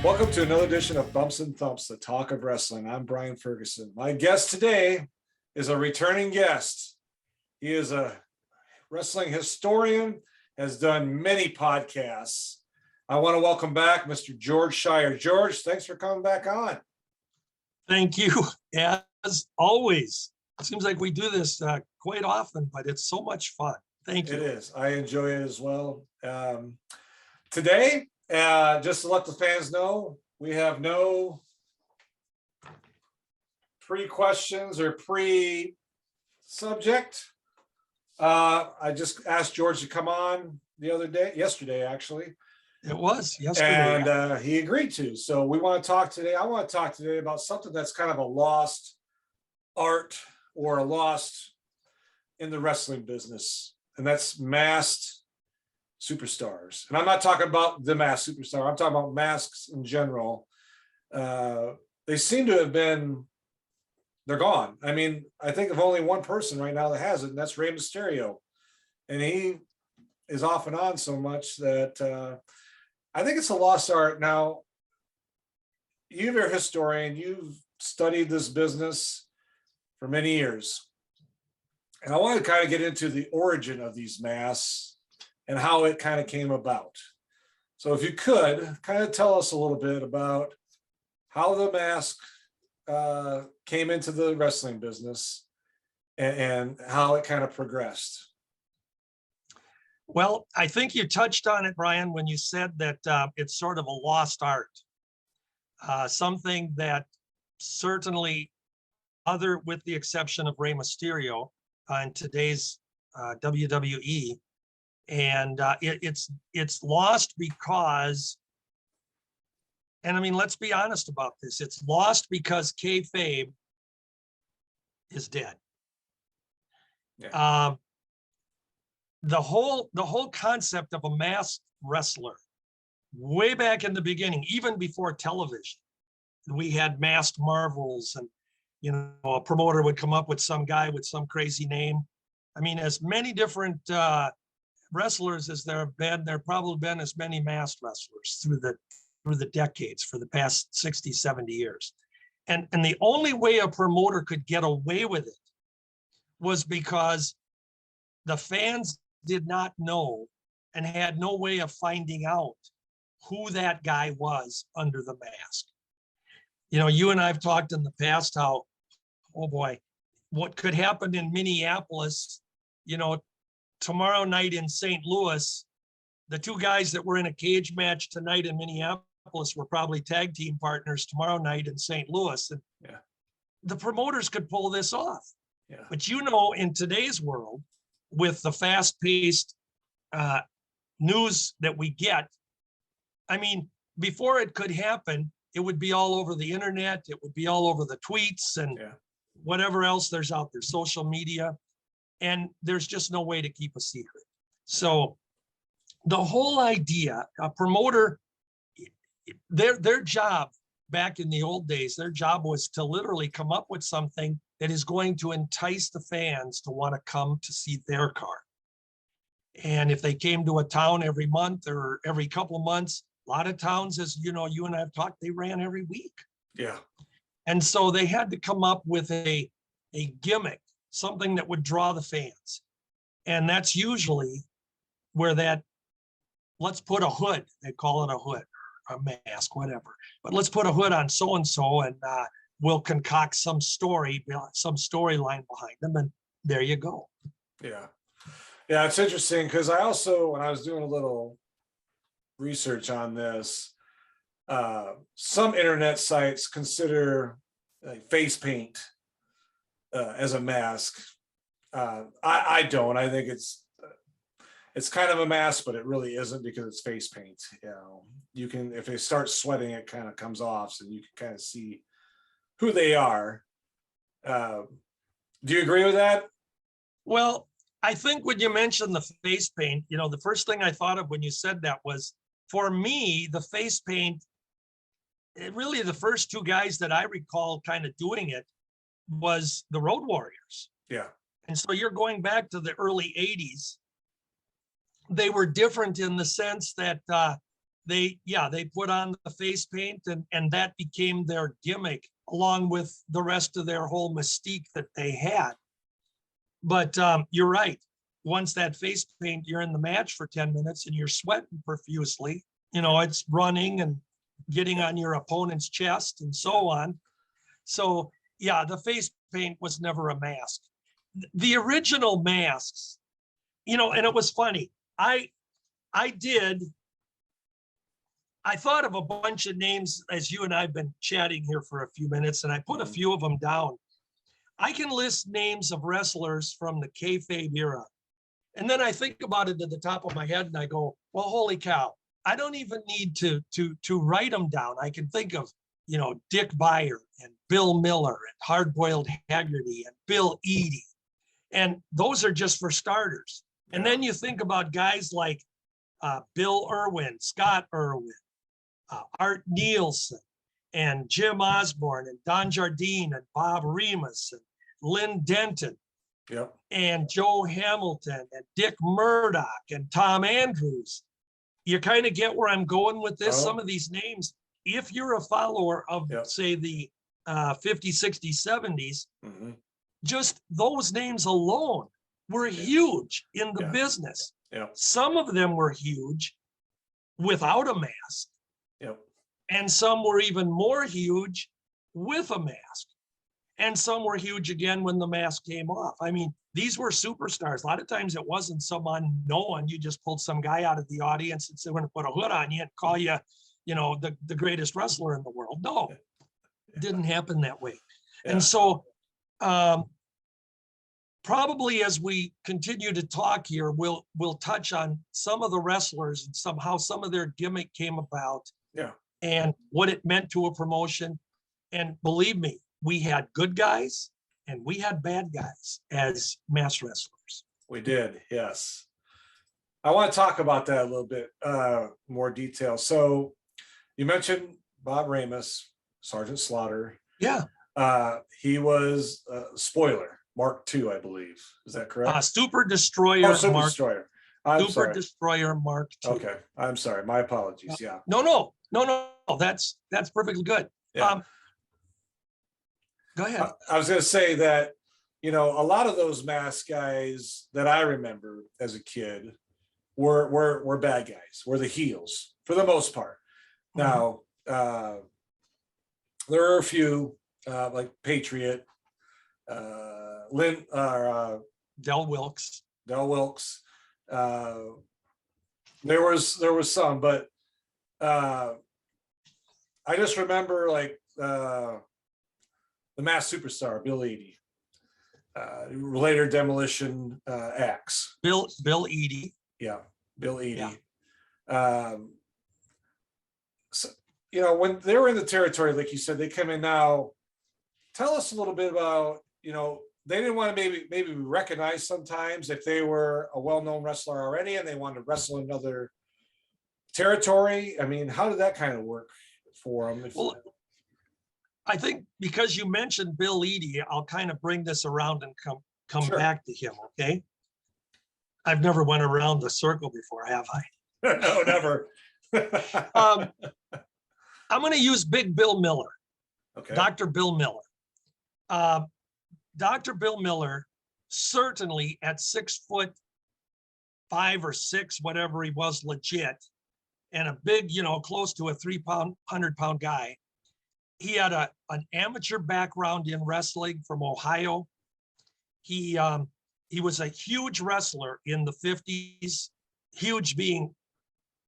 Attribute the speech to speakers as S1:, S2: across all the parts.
S1: Welcome to another edition of Bumps and Thumps, the talk of wrestling. I'm Brian Ferguson. My guest today is a returning guest. He is a wrestling historian, has done many podcasts. I want to welcome back Mr. George Schire. George, thanks for coming back on.
S2: Thank you, as always. It seems like we do this quite often, but it's so much fun. Thank you.
S1: It is. I enjoy it as well. Today, just to let the fans know, we have no pre-questions or pre-subject. I just asked George to come on yesterday actually.
S2: It was yesterday.
S1: And he agreed to. So we want to talk today. I want to talk today about something that's kind of a lost art or a lost in the wrestling business. And that's masked superstars. And I'm not talking about the masked superstar. I'm talking about masks in general. They seem to have been, they're gone. I mean, I think of only one person right now that has it, and that's Rey Mysterio. And he is off and on so much that I think it's a lost art. Now, you're a historian. You've studied this business for many years. And I want to kind of get into the origin of these masks and how it kind of came about. So if you could kind of tell us a little bit about how the mask came into the wrestling business and how it kind of progressed.
S2: Well, I think you touched on it, Brian, when you said that it's sort of a lost art. Something that certainly, with the exception of Rey Mysterio in today's WWE, and it's lost because, and I mean, let's be honest about this. It's lost because kayfabe is dead.
S1: Yeah.
S2: The whole concept of a masked wrestler, way back in the beginning, even before television, we had masked marvels, and a promoter would come up with some guy with some crazy name. I mean, as many different wrestlers as there have been, there probably been as many masked wrestlers through the decades for the past 60, 70 years. And the only way a promoter could get away with it was because the fans did not know and had no way of finding out who that guy was under the mask. You and I have talked in the past how, oh boy, what could happen in Minneapolis, tomorrow night in St. Louis, the two guys that were in a cage match tonight in Minneapolis were probably tag team partners tomorrow night in St. Louis. And
S1: yeah,
S2: the promoters could pull this off.
S1: Yeah.
S2: But in today's world, with the fast-paced news that we get, I mean, before it could happen, it would be all over the internet. It would be all over the tweets and whatever else there's out there, social media. And there's just no way to keep a secret. So the whole idea, a promoter, their job back in the old days, their job was to literally come up with something that is going to entice the fans to want to come to see their card. And if they came to a town every month or every couple of months, a lot of towns, as you and I have talked, they ran every week.
S1: Yeah.
S2: And so they had to come up with a gimmick, something that would draw the fans. And that's usually where let's put a hood, they call it a hood, or a mask, whatever. But let's put a hood on so-and-so and we'll concoct some storyline behind them. And there you go.
S1: Yeah. Yeah, it's interesting because I also, when I was doing a little research on this, some internet sites consider face paint as a mask. I don't. I think it's kind of a mask, but it really isn't because it's face paint. You can, if they start sweating, it kind of comes off, so you can kind of see who they are. Do you agree with that?
S2: Well, I think when you mentioned the face paint, the first thing I thought of when you said that was, for me, the face paint, really the first two guys that I recall kind of doing it was the Road Warriors.
S1: Yeah.
S2: And so you're going back to the early 80s. They were different in the sense that they put on the face paint, and that became their gimmick, along with the rest of their whole mystique that they had. But you're right. Once that face paint, you're in the match for 10 minutes and you're sweating profusely. It's running and getting on your opponent's chest and so on. So yeah, the face paint was never a mask. The original masks, and it was funny. I thought of a bunch of names as you and I've been chatting here for a few minutes, and I put a few of them down. I can list names of wrestlers from the kayfabe era. And then I think about it at the top of my head and I go, well, holy cow, I don't even need to write them down. I can think of, Dick Beyer and Bill Miller and Hard-Boiled Haggerty and Bill Eadie. And those are just for starters. And then you think about guys like Bill Irwin, Scott Irwin, Art Nielsen, and Jim Osborne, and Don Jardine, and Bob Remus, and Lynn Denton, and Joe Hamilton, and Dick Murdoch, and Tom Andrews. You kind of get where I'm going with this. Some of these names, if you're a follower of, say, the 50s, 60s, 70s, just those names alone were huge in the business. Some of them were huge without a mask. And some were even more huge with a mask. And some were huge again when the mask came off. I mean, these were superstars. A lot of times it wasn't some unknown. You just pulled some guy out of the audience and said, we're going to put a hood on you and call you, the greatest wrestler in the world. No, it didn't happen that way. And so probably as we continue to talk here, we'll touch on some of the wrestlers and somehow some of their gimmick came about. And what it meant to a promotion. And believe me, we had good guys and we had bad guys as mass wrestlers.
S1: We did, yes. I want to talk about that a little bit more detail. So you mentioned Bob Ramus, Sergeant Slaughter.
S2: Yeah.
S1: He was Spoiler, Mark II, I believe. Is that correct?
S2: Super Destroyer.
S1: Super Destroyer.
S2: Super Destroyer Mark II.
S1: Okay, I'm sorry. My apologies.
S2: No. That's perfectly good. Go ahead.
S1: I was going to say that, a lot of those mask guys that I remember as a kid were bad guys, were the heels for the most part. Now, there are a few like Patriot, Del
S2: Wilkes.
S1: There was some, but I just remember like the mass superstar Bill Eadie, later Demolition Axe.
S2: Bill Eadie.
S1: Yeah, Bill Eadie. So, when they were in the territory, like you said, they come in now. Tell us a little bit about, they didn't want to maybe be recognized sometimes if they were a well-known wrestler already and they wanted to wrestle in another territory. I mean, how did that kind of work for them?
S2: Well, I think because you mentioned Bill Eadie, I'll kind of bring this around and come back to him, okay? I've never went around the circle before, have I?
S1: No, never.
S2: I'm going to use Big Bill Miller.
S1: Okay.
S2: Dr. Bill Miller. Dr. Bill Miller, certainly at 6'5" or 6, whatever he was, legit, and a big, close to a 300-pound guy. He had an amateur background in wrestling from Ohio. He was a huge wrestler in the 50s, huge being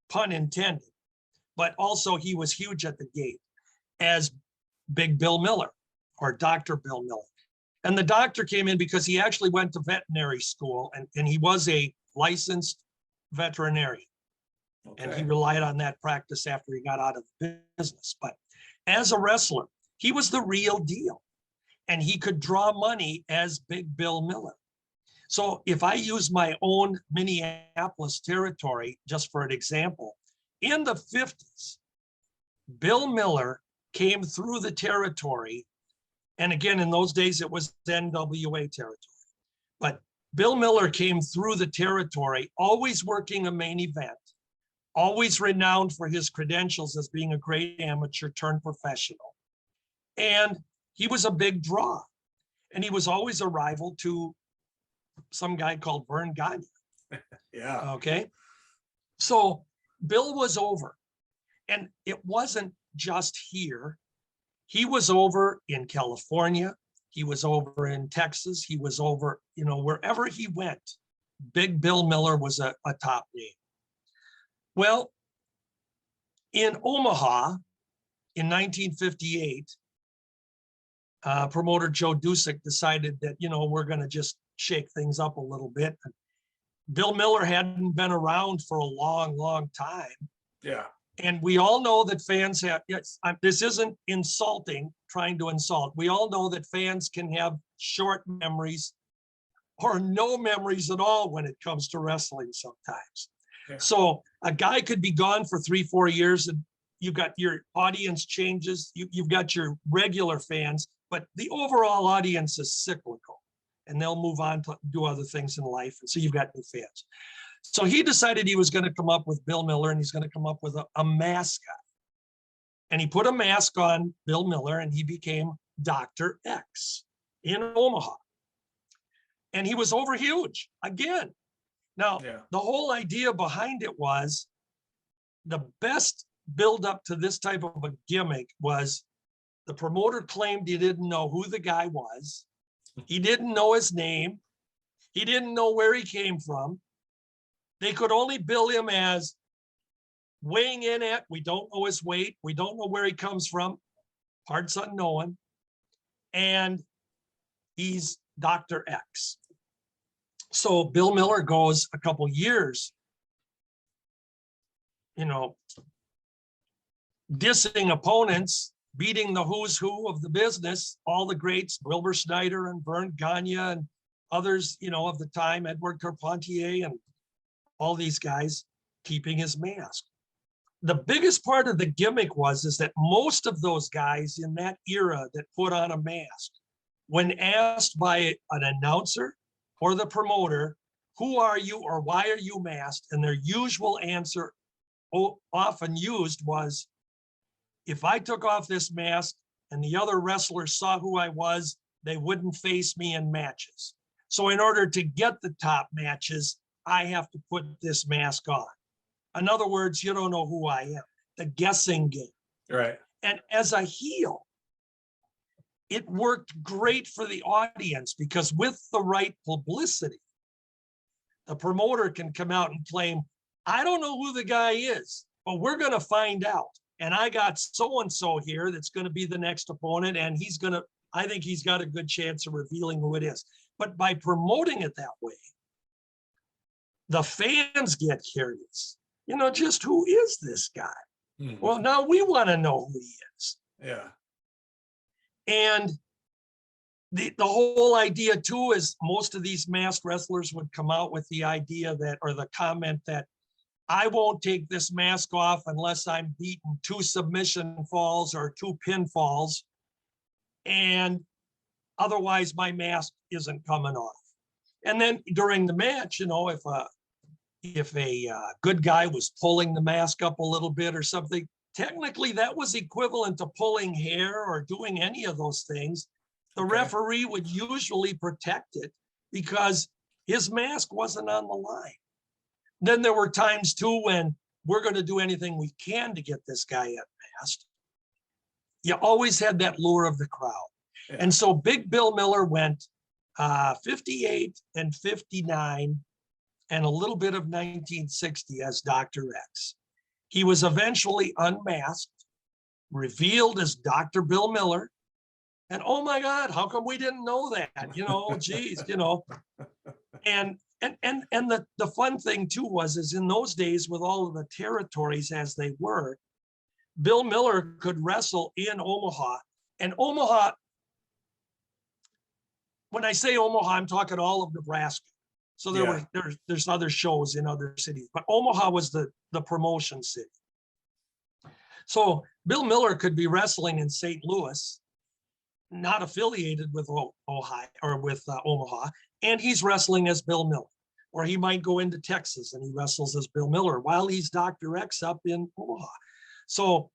S2: pun intended, but also he was huge at the gate as Big Bill Miller or Dr. Bill Miller. And the doctor came in because he actually went to veterinary school and he was a licensed veterinarian. Okay. And he relied on that practice after he got out of the business. But as a wrestler, he was the real deal. And he could draw money as Big Bill Miller. So if I use my own Minneapolis territory, just for an example, in the 50s, Bill Miller came through the territory. And again, in those days, it was NWA territory. But Bill Miller came through the territory, always working a main event, always renowned for his credentials as being a great amateur turned professional. And he was a big draw. And he was always a rival to some guy called Vern Gagne.
S1: Yeah.
S2: Okay. So Bill was over. And it wasn't just here. He was over in California. He was over in Texas. He was over, wherever he went. Big Bill Miller was a top name. Well, in Omaha in 1958, promoter Joe Dusick decided that, we're going to just shake things up a little bit. Bill Miller hadn't been around for a long, long time.
S1: Yeah.
S2: And we all know that fans have, yes, this isn't insulting, trying to insult. We all know that fans can have short memories or no memories at all when it comes to wrestling sometimes.
S1: Yeah.
S2: So a guy could be gone for 3-4 years and you've got your audience changes, you've got your regular fans, but the overall audience is cyclical and they'll move on to do other things in life. And so you've got new fans. So he decided he was going to come up with Bill Miller and he's going to come up with a mascot. And he put a mask on Bill Miller and he became Dr. X in Omaha. And he was over huge again. Now, The whole idea behind it was the best build up to this type of a gimmick was the promoter claimed he didn't know who the guy was. He didn't know his name. He didn't know where he came from. They could only bill him as weighing in at, we don't know his weight. We don't know where he comes from. Parts unknown. And he's Dr. X. So Bill Miller goes a couple years, dissing opponents, beating the who's who of the business, all the greats, Wilbur Snyder and Vern Gagne and others, of the time, Edward Carpentier and all these guys, keeping his mask. The biggest part of the gimmick is that most of those guys in that era that put on a mask, when asked by an announcer or the promoter, who are you or why are you masked? And their usual answer often used was, if I took off this mask and the other wrestlers saw who I was, they wouldn't face me in matches. So in order to get the top matches, I have to put this mask on. In other words, you don't know who I am. The guessing game.
S1: Right.
S2: And as a heel, it worked great for the audience because with the right publicity, the promoter can come out and claim, I don't know who the guy is, but we're going to find out. And I got so-and-so here that's going to be the next opponent. And I think he's got a good chance of revealing who it is. But by promoting it that way, the fans get curious. Just who is this guy? Mm-hmm. Well, now we want to know who he is.
S1: Yeah.
S2: And the whole idea too is most of these masked wrestlers would come out with the idea that, or the comment that, I won't take this mask off unless I'm beaten 2 submission falls or 2 pinfalls. And otherwise my mask isn't coming off. And then during the match, if a good guy was pulling the mask up a little bit or something, technically that was equivalent to pulling hair or doing any of those things. The referee would usually protect it because his mask wasn't on the line. Then there were times too when we're going to do anything we can to get this guy unmasked. You always had that lure of the crowd. Yeah. And so Big Bill Miller went 58 and 59 and a little bit of 1960 as Dr. X. He was eventually unmasked, revealed as Dr. Bill Miller. And oh my God, how come we didn't know that? Geez. And the fun thing too is in those days with all of the territories as they were, Bill Miller could wrestle in Omaha. And Omaha, when I say Omaha, I'm talking all of Nebraska. So there's other shows in other cities, but Omaha was the promotion city. So Bill Miller could be wrestling in St. Louis, not affiliated with Ohio or with Omaha, and he's wrestling as Bill Miller. Or he might go into Texas and he wrestles as Bill Miller while he's Dr. X up in Omaha. So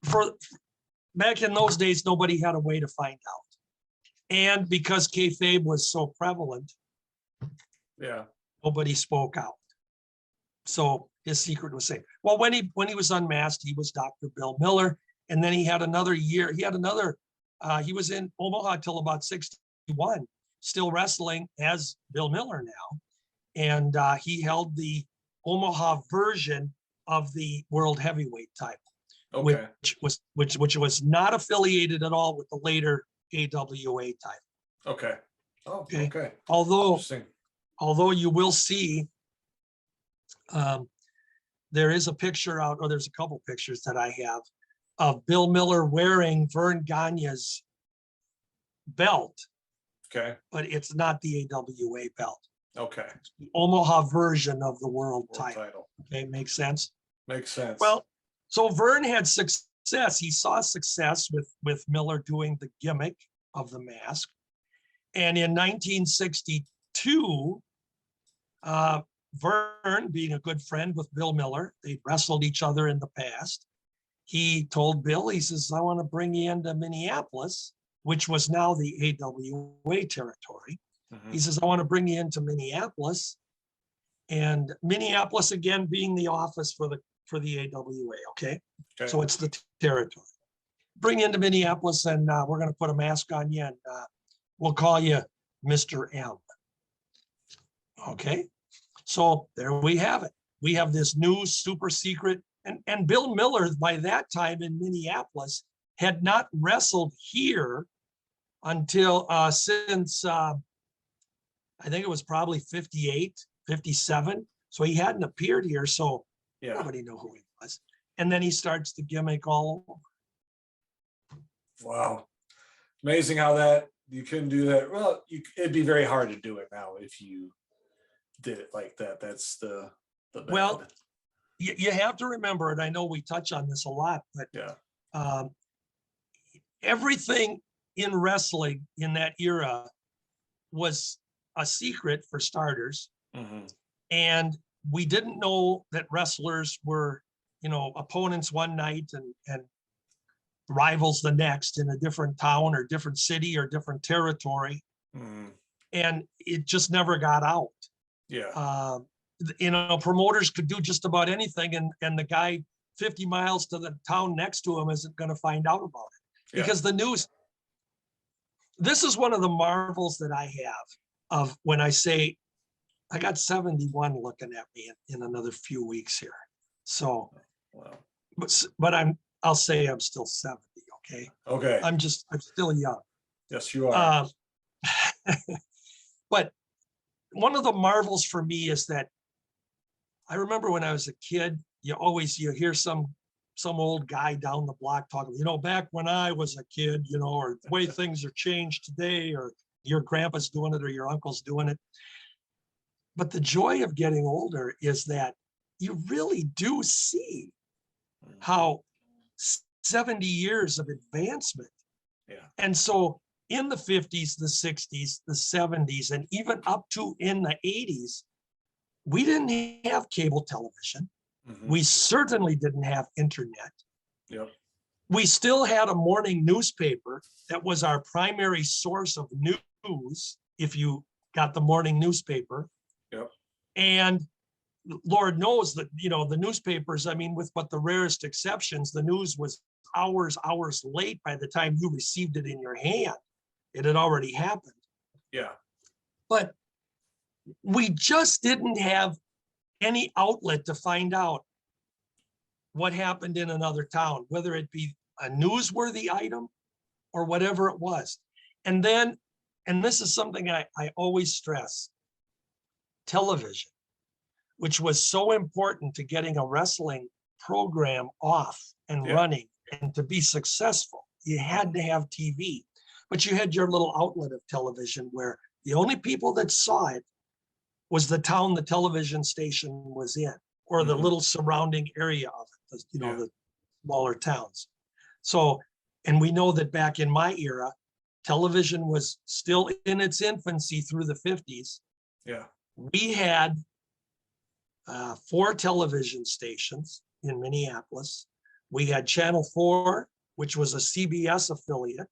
S2: for back in those days, nobody had a way to find out. And because kayfabe was so prevalent,
S1: Yeah.
S2: nobody spoke out. So his secret was safe. Well, when he was unmasked, he was Dr. Bill Miller. And then he had another year. He was in Omaha till about 61, still wrestling as Bill Miller now. And he held the Omaha version of the world heavyweight title,
S1: Okay.
S2: which was not affiliated at all with the later AWA title.
S1: Okay. Oh, okay.
S2: Although you will see, there is a picture out, or there's a couple pictures that I have of Bill Miller wearing Vern Gagne's belt,
S1: Okay.
S2: but it's not the AWA belt.
S1: Okay.
S2: It's the Omaha version of the world title. Okay, makes sense?
S1: Makes sense.
S2: Well, so Vern had success. He saw success with Miller doing the gimmick of the mask. And in 1962, Vern, being a good friend with Bill Miller, they wrestled each other in the past. He told Bill, he says, I want to bring you into Minneapolis, which was now the AWA territory.
S1: Mhm.
S2: He says, I want to bring you into Minneapolis. And Minneapolis, again, being the office for the AWA, okay? So it's the territory. Bring you into Minneapolis, and we're going to put a mask on you, and we'll call you Mr. M. Okay? So there we have it. We have this new super secret, and Bill Miller, by that time in Minneapolis, had not wrestled here until since I think it was probably 58, 57. So he hadn't appeared here, so nobody knew who he was. And then he starts the gimmick all over.
S1: Wow. Amazing how that you couldn't do that. Well, it'd be very hard to do it now if you did it like that. That's the bad.
S2: Well, you have to remember, and I know we touch on this a lot, but everything in wrestling in that era was a secret for starters.
S1: Mm-hmm.
S2: And we didn't know that wrestlers were, opponents one night and rivals the next in a different town or different city or different territory.
S1: Mm-hmm.
S2: And it just never got out.
S1: Yeah.
S2: Promoters could do just about anything, and the guy 50 miles to the town next to him isn't going to find out about it because the news. This is one of the marvels that I have of when I say I got 71 looking at me in another few weeks here. So, but I'll say I'm still 70. Okay.
S1: Okay.
S2: I'm still young.
S1: Yes, you are.
S2: But one of the marvels for me is that I remember when I was a kid, you hear some old guy down the block talking, back when I was a kid, or the way things are changed today, or your grandpa's doing it or your uncle's doing it. But the joy of getting older is that you really do see how 70 years of advancement.
S1: Yeah.
S2: And so in the 50s, the 60s, the 70s, and even up to in the 80s, we didn't have cable television. Mm-hmm. We certainly didn't have internet.
S1: Yep.
S2: We still had a morning newspaper that was our primary source of news if you got the morning newspaper.
S1: Yep.
S2: And Lord knows that, the newspapers, with but the rarest exceptions, the news was hours late by the time you received it in your hand. It had already happened.
S1: Yeah.
S2: But we just didn't have any outlet to find out what happened in another town, whether it be a newsworthy item or whatever it was. And this is something I always stress, television, which was so important to getting a wrestling program off and running, and to be successful, you had to have TV, but you had your little outlet of television where the only people that saw it was the town the television station was in, or the little surrounding area of it, the smaller towns. So, and we know that back in my era, television was still in its infancy through the 50s.
S1: Yeah.
S2: We had 4 television stations in Minneapolis. We had Channel 4, which was a CBS affiliate.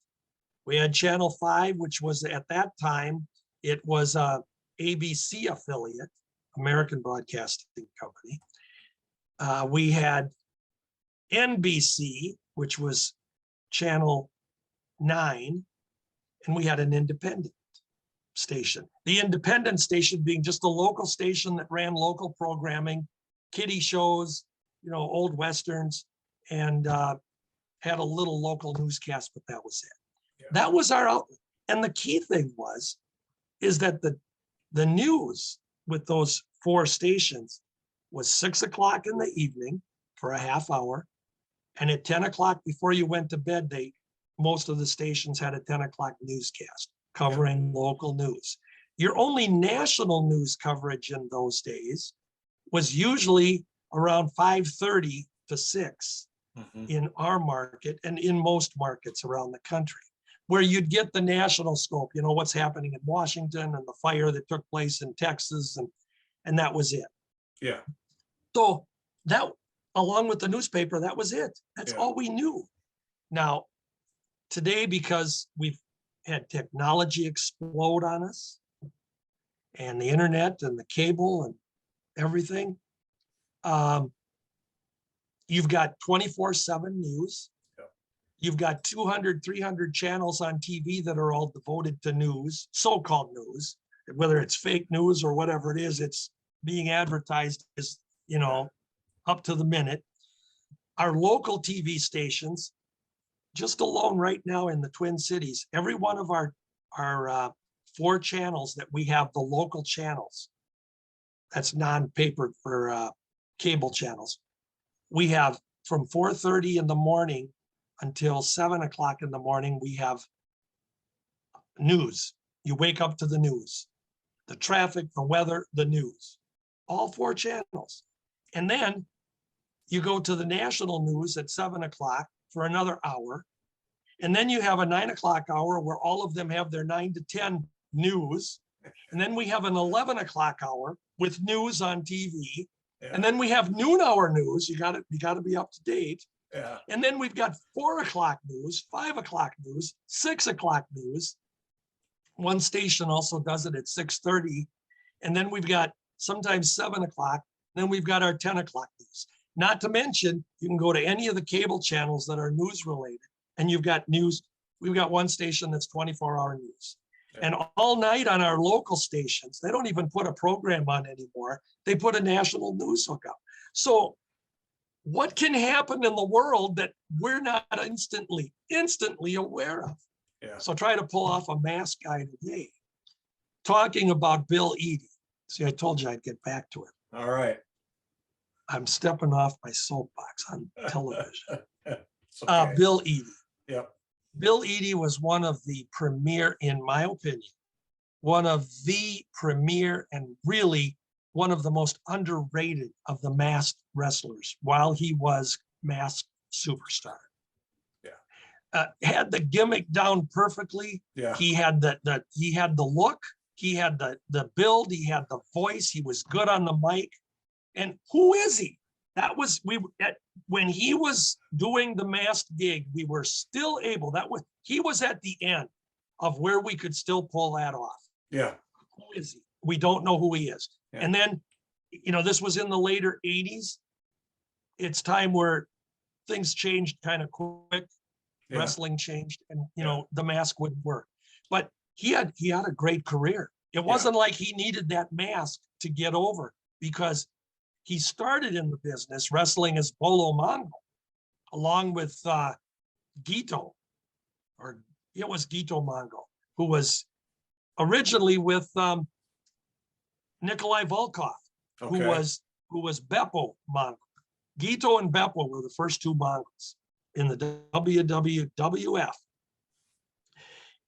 S2: We had Channel 5, which was at that time, it was a ABC affiliate, American Broadcasting Company. We had NBC, which was Channel 9, and we had an independent station. The independent station being just a local station that ran local programming, kiddie shows, old Westerns, and had a little local newscast, but that was it. Yeah. That was our outlet. And the key thing is that the news with those 4 stations was 6 o'clock in the evening for a half hour. And at 10 o'clock before you went to bed, most of the stations had a 10 o'clock newscast covering local news. Your only national news coverage in those days was usually around 5:30 to 6 in our market and in most markets around the country, where you'd get the national scope, what's happening in Washington and the fire that took place in Texas, and that was it.
S1: Yeah.
S2: So that, along with the newspaper, that was it. That's all we knew. Now, today, because we've had technology explode on us and the internet and the cable and everything, you've got 24/7 news. Yep. You've got 200, 300 channels on TV that are all devoted to news, so-called news, whether it's fake news or whatever it is, it's being advertised as, up to the minute. Our local TV stations, just alone right now in the Twin Cities, every one of our 4 channels that we have, the local channels, that's non-papered for cable channels. We have from 4:30 in the morning until 7 o'clock in the morning, we have news. You wake up to the news, the traffic, the weather, the news, all 4 channels. And then you go to the national news at 7 o'clock for another hour. And then you have a 9 o'clock hour where all of them have their 9 to 10 news. And then we have an 11 o'clock hour with news on TV. Yeah. And then we have noon hour news. You got to be up to date. Yeah. And then we've got 4 o'clock news, 5 o'clock news, 6 o'clock news. One station also does it at 6:30. And then we've got sometimes 7 o'clock. Then we've got our 10 o'clock news. Not to mention, you can go to any of the cable channels that are news related, and you've got news. We've got one station that's 24-hour news. Yeah. And all night on our local stations, they don't even put a program on anymore. They put a national news hookup. So what can happen in the world that we're not instantly aware of? Yeah. So try to pull off a mask guy today, talking about Bill Eadie. See, I told you I'd get back to it.
S1: All right.
S2: I'm stepping off my soapbox on television.
S1: Okay.
S2: Bill Eadie.
S1: Yep.
S2: Bill Eadie was one of the premier, in my opinion, one of the premier and really one of the most underrated of the masked wrestlers while he was masked superstar. Yeah. Had the gimmick down perfectly. Yeah. He had the look, he had the build, he had the voice, he was good on the mic. And who is he? That was when he was doing the masked gig, we were still able. He was at the end of where we could still pull that off. Yeah. Who is he? We don't know who he is. Yeah. And then, this was in the later 80s. It's time where things changed kind of quick. Yeah. Wrestling changed, and the mask wouldn't work. But he had a great career. It wasn't like he needed that mask to get over, because he started in the business wrestling as Bolo Mongol, along with Gito, or it was Gito Mongol, who was originally with Nikolai Volkov, okay, who was Beppo Mongol. Gito and Beppo were the first 2 Mongols in the WWF.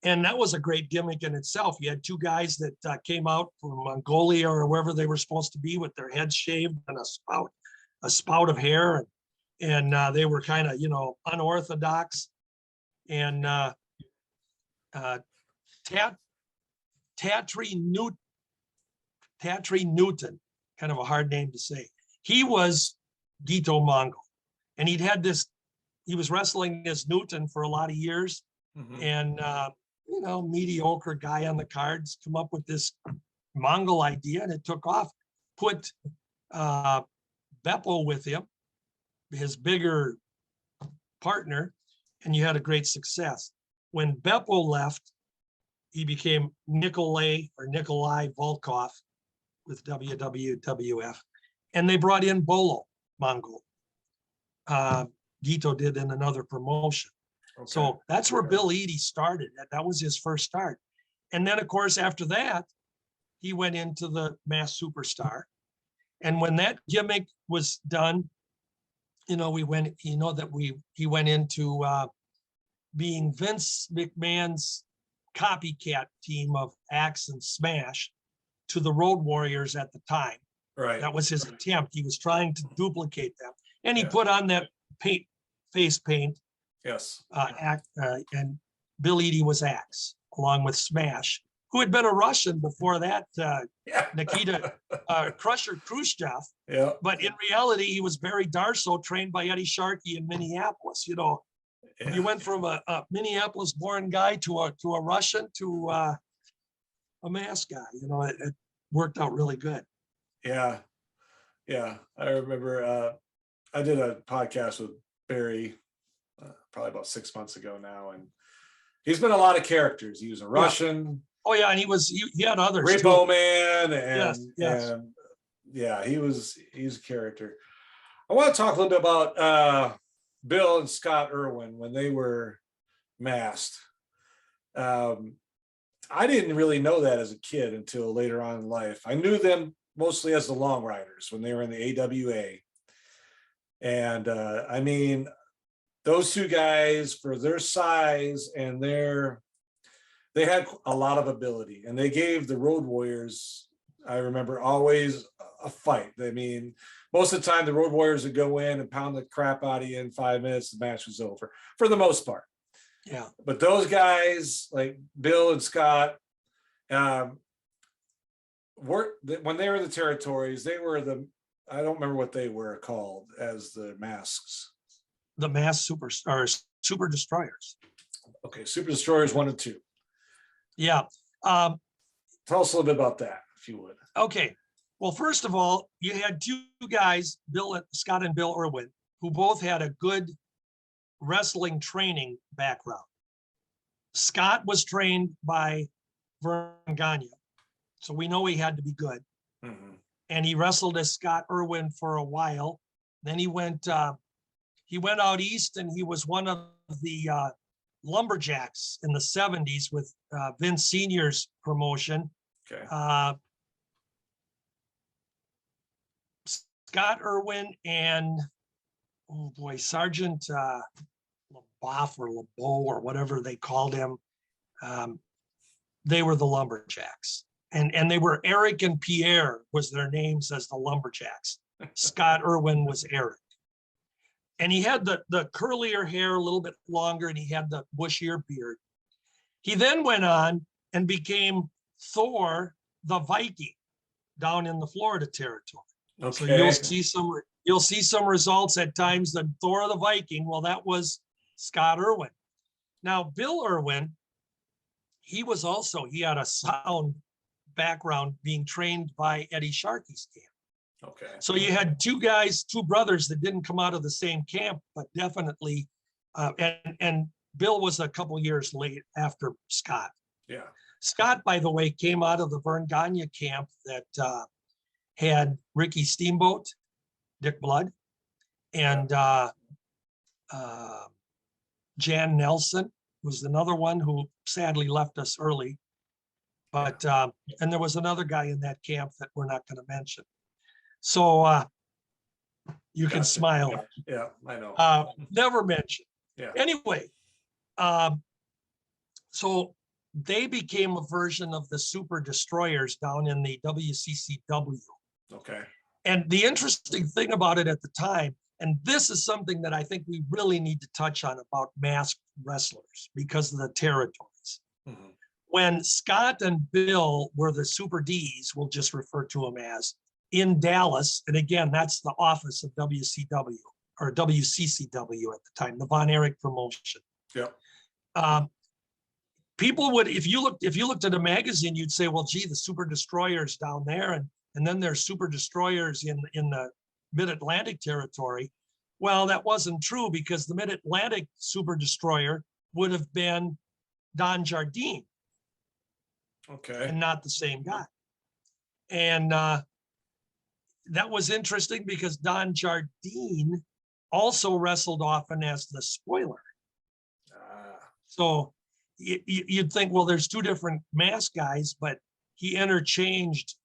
S2: And that was a great gimmick in itself. You had 2 guys that came out from Mongolia or wherever they were supposed to be with their heads shaved and a spout of hair. And they were kind of, unorthodox. And Tatri Tatry Newton, kind of a hard name to say. He was Gito Mongol, and he was wrestling as Newton for a lot of years, and mediocre guy on the cards, come up with this Mongol idea, and it took off. Put Beppo with him, his bigger partner, and you had a great success. When Beppo left, he became Nikolai Volkov with WWF, and they brought in Bolo Mongol. Gito did in another promotion. Okay. So that's where Bill Eadie started. That was his first start. And then, of course, after that, he went into the Masked Superstar. And when that gimmick was done, he went into being Vince McMahon's copycat team of Axe and Smash to the Road Warriors at the time. Right. That was his attempt. He was trying to duplicate them. And he put on that face paint. Yes. And Bill Eadie was Axe, along with Smash, who had been a Russian before that, Nikita Crusher Khrushchev. Yeah. But in reality, he was Barry Darso, trained by Eddie Sharkey in Minneapolis. You went from a Minneapolis-born guy to a Russian to a mask guy. It worked out really good. Yeah. I remember I did a podcast with Barry probably about 6 months ago now, and he's been a lot of characters. He was a Russian. Oh yeah, and he had others. Repo Man, and he's a character. I want to talk a little bit about Bill and Scott Irwin when they were masked. I didn't really know that as a kid until later on in life. I knew them mostly as the Long Riders when they were in the AWA. And I mean, those two guys, for their size and they had a lot of ability, and they gave the Road Warriors, I remember, always a fight. I mean, most of the time the Road Warriors would go in and pound the crap out of you in 5 minutes, the match was over for the most part. Yeah. But those guys like Bill and Scott, when they were in the territories, they were I don't remember what they were called as the masks. The Masked Superstars, Super Destroyers. Okay, Super Destroyers 1 and 2. Yeah. Tell us a little bit about that, if you would. Okay. Well, first of all, you had two guys, Scott and Bill Irwin, who both had a good wrestling training background. Scott was trained by Vern Gagne, so we know he had to be good. Mm-hmm. And he wrestled as Scott Irwin for a while. Then he went out east, and he was one of the Lumberjacks in the 70s with Vince Sr.'s promotion. Okay. Scott Irwin and, Sergeant LaBoff or LeBeau or whatever they called him. They were the Lumberjacks. And they were Eric and Pierre was their names as the Lumberjacks. Scott Irwin was Eric. And he had the curlier hair, a little bit longer, and he had the bushier beard. He then went on and became Thor the Viking down in the Florida territory. Okay. So you'll see some results at times. The Thor the Viking, well, that was Scott Irwin. Now, Bill Irwin, he had a sound background being trained by Eddie Sharkey's camp. Okay. So you had two brothers that didn't come out of the same camp, but definitely, and Bill was a couple years late after Scott. Yeah. Scott, by the way, came out of the Vern Gagne camp that had Ricky Steamboat, Dick Blood, and Jan Nelson was another one who sadly left us early. But and there was another guy in that camp that we're not going to mention. So you can smile. Yeah, I know. Never mentioned. Yeah. Anyway, so they became a version of the Super Destroyers down in the WCCW. Okay. And the interesting thing about it at the time, and this is something that I think we really need to touch on about masked wrestlers because of the territories. Mm-hmm. when Scott and Bill were the Super Ds, we'll just refer to them as, in Dallas, and again, that's the office of WCW or WCCW at the time, the Von Erich promotion.
S1: Yep.
S2: People would, if you looked at a magazine, you'd say, well, gee, the Super Destroyers down there, and then there's Super Destroyers in the Mid-Atlantic territory. Well, that wasn't true, because the Mid-Atlantic Super Destroyer would have been Don Jardine,
S1: Okay.
S2: and not the same guy. And that was interesting because Don Jardine also wrestled often as the Spoiler. So you'd think, well, there's two different mask guys, but he interchanged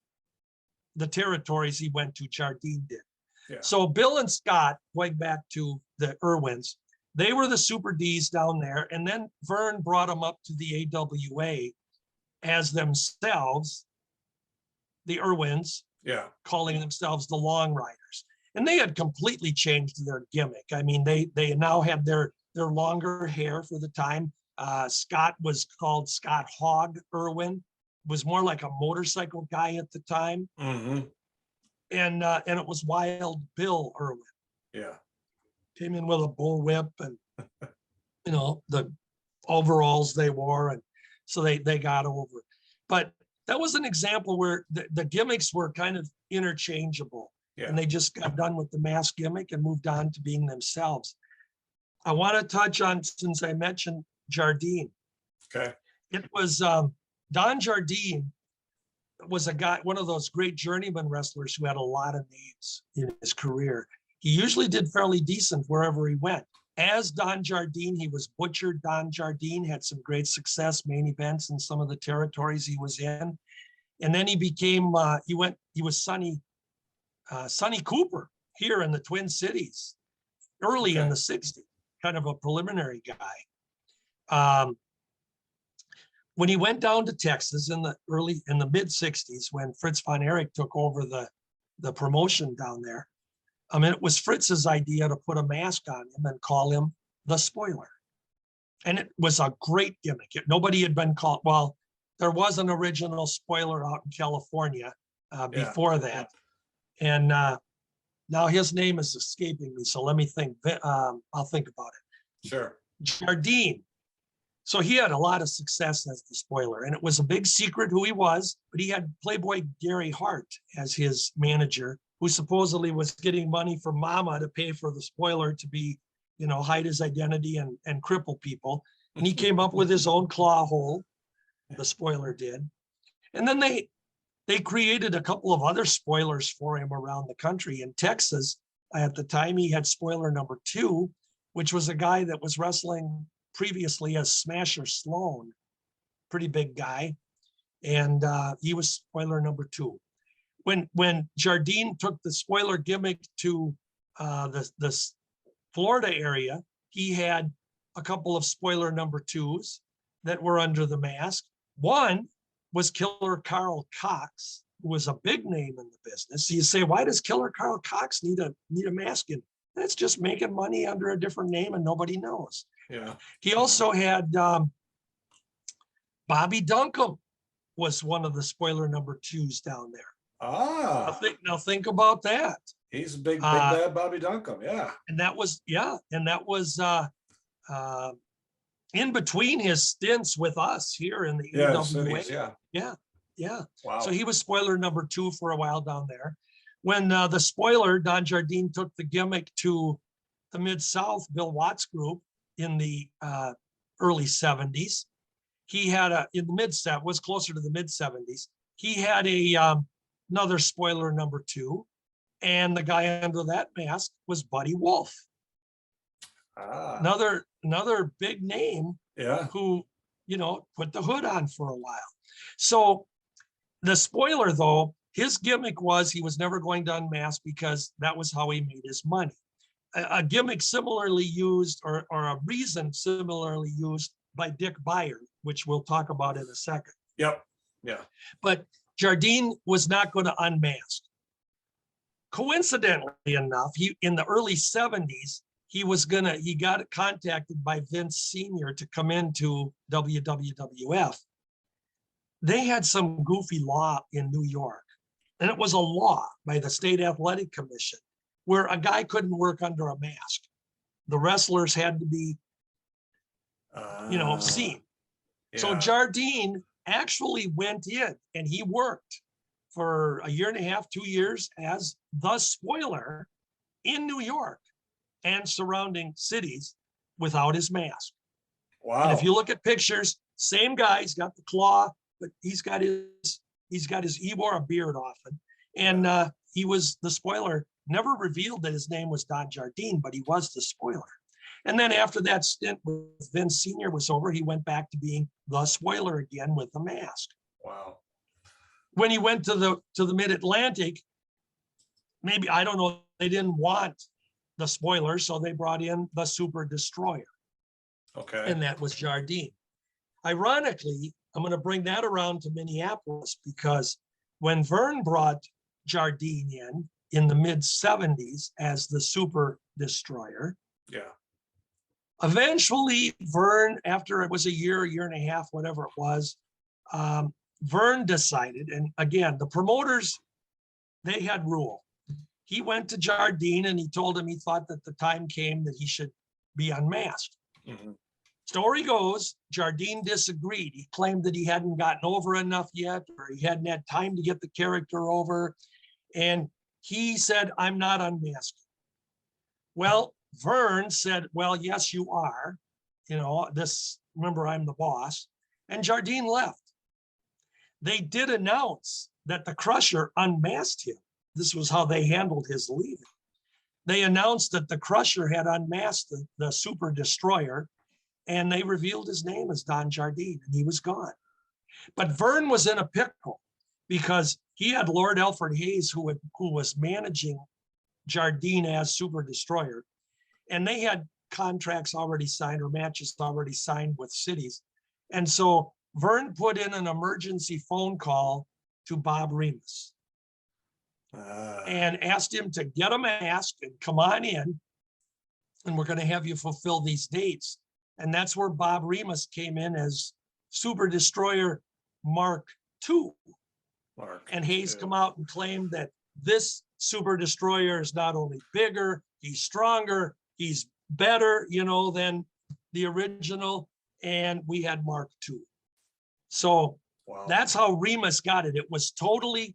S2: the territories he went to. Jardine did.
S1: Yeah.
S2: So Bill and Scott, going back to the Irwins, they were the Super Ds down there, and then Vern brought them up to the AWA as themselves, the Irwins,
S1: Yeah.
S2: calling themselves the Long Riders. And they had completely changed their gimmick. I mean, they now had their longer hair for the time. Scott was called Scott Hogg Irwin, was more like a motorcycle guy at the time.
S1: Mm-hmm.
S2: And it was Wild Bill Irwin.
S1: Yeah.
S2: Came in with a bullwhip and, the overalls they wore. And so they got over it. But that was an example where the gimmicks were kind of interchangeable.
S1: Yeah.
S2: And they just got done with the mask gimmick and moved on to being themselves. I want to touch on, since I mentioned Jardine.
S1: Okay.
S2: It was Don Jardine was a guy, one of those great journeyman wrestlers who had a lot of names in his career. He usually did fairly decent wherever he went. As Don Jardine, he was Butcher Don Jardine, had some great success, main events in some of the territories he was in. And then he became, he was Sonny Cooper here in the Twin Cities, early in the 60s, kind of a preliminary guy. When he went down to Texas in the mid 60s, when Fritz Von Erich took over the promotion down there, it was Fritz's idea to put a mask on him and call him the Spoiler. And it was a great gimmick. Nobody had been called, well, there was an original Spoiler out in California before that. And now his name is escaping me, so let me think. I'll think about it.
S1: Sure.
S2: Jardine. So he had a lot of success as the Spoiler, and it was a big secret who he was, but he had Playboy Gary Hart as his manager, who supposedly was getting money from Mama to pay for the Spoiler to be, hide his identity and cripple people. And he came up with his own claw hole, the Spoiler did. And then they created a couple of other Spoilers for him around the country. In Texas, at the time, he had Spoiler number 2, which was a guy that was wrestling previously as Smasher Sloan, pretty big guy. And he was Spoiler number 2. When Jardine took the Spoiler gimmick to the Florida area, he had a couple of Spoiler number 2s that were under the mask. One was Killer Carl Cox, who was a big name in the business. So you say, why does Killer Carl Cox need a mask in? That's just making money under a different name and nobody knows.
S1: Yeah.
S2: He also had Bobby Duncombe was one of the Spoiler number 2s down there. Now think about that.
S1: He's a big bad Bobby Duncombe. Yeah.
S2: And that was in between his stints with us here in the EWA. Yeah.
S1: Wow.
S2: So he was Spoiler number 2 for a while down there. When the Spoiler, Don Jardine, took the gimmick to the Mid-South Bill Watts group in the early 70s, he had was closer to the mid-70s. He had another Spoiler number 2, and the guy under that mask was Buddy Wolf. Another big name, who put the hood on for a while. So the Spoiler, though, his gimmick was he was never going to unmask because that was how he made his money. A gimmick similarly used, or a reason similarly used by Dick Beyer, which we'll talk about in a second.
S1: Yep. Yeah.
S2: But Jardine was not going to unmask. Coincidentally enough, in the early 70s, he got contacted by Vince Sr. to come into WWF. they had some goofy law in New York, and it was a law by the State Athletic Commission where a guy couldn't work under a mask. The wrestlers had to be, seen. So
S1: Yeah.
S2: Jardine actually went in and he worked for a year and a half, 2 years as the spoiler in New York and surrounding cities without his mask.
S1: Wow.
S2: And if you look at pictures, same guy, he's got the claw, but he wore a beard often. And he was the spoiler, never revealed that his name was Don Jardine, but he was the spoiler. And then after that stint with Vince Sr. was over, he went back to being the spoiler again with the mask.
S1: Wow.
S2: When he went to the Mid-Atlantic, maybe, I don't know, they didn't want the spoiler, so they brought in the Super Destroyer.
S1: Okay.
S2: And that was Jardine. Ironically, I'm going to bring that around to Minneapolis because when Vern brought Jardine in the mid-70s as the Super Destroyer,
S1: yeah,
S2: eventually Vern, after it was a year and a half, whatever it was, Vern decided, and again, the promoters, they had rule. He went to Jardine and he told him he thought that the time came that he should be unmasked.
S1: mm-hmm.
S2: Story goes, Jardine disagreed. He claimed that he hadn't gotten over enough yet, or he hadn't had time to get the character over. And he said, I'm not unmasking. Well, Vern said, well, yes, you are. Remember, I'm the boss. And Jardine left. They did announce that the Crusher unmasked him. This was how they handled his leaving. They announced that the Crusher had unmasked the Super Destroyer, and they revealed his name as Don Jardine, and he was gone. But Vern was in a pickle because he had Lord Alfred Hayes, who was managing Jardine as Super Destroyer, and they had contracts already signed or matches already signed with cities. And so Vern put in an emergency phone call to Bob Remus and asked him to get a mask and come on in, and we're going to have you fulfill these dates. And that's where Bob Remus came in as Super Destroyer Mark II. And Hayes come out and claimed that this Super Destroyer is not only bigger, he's stronger, he's better, than the original. And we had Mark II. So that's how Remus got it. It was totally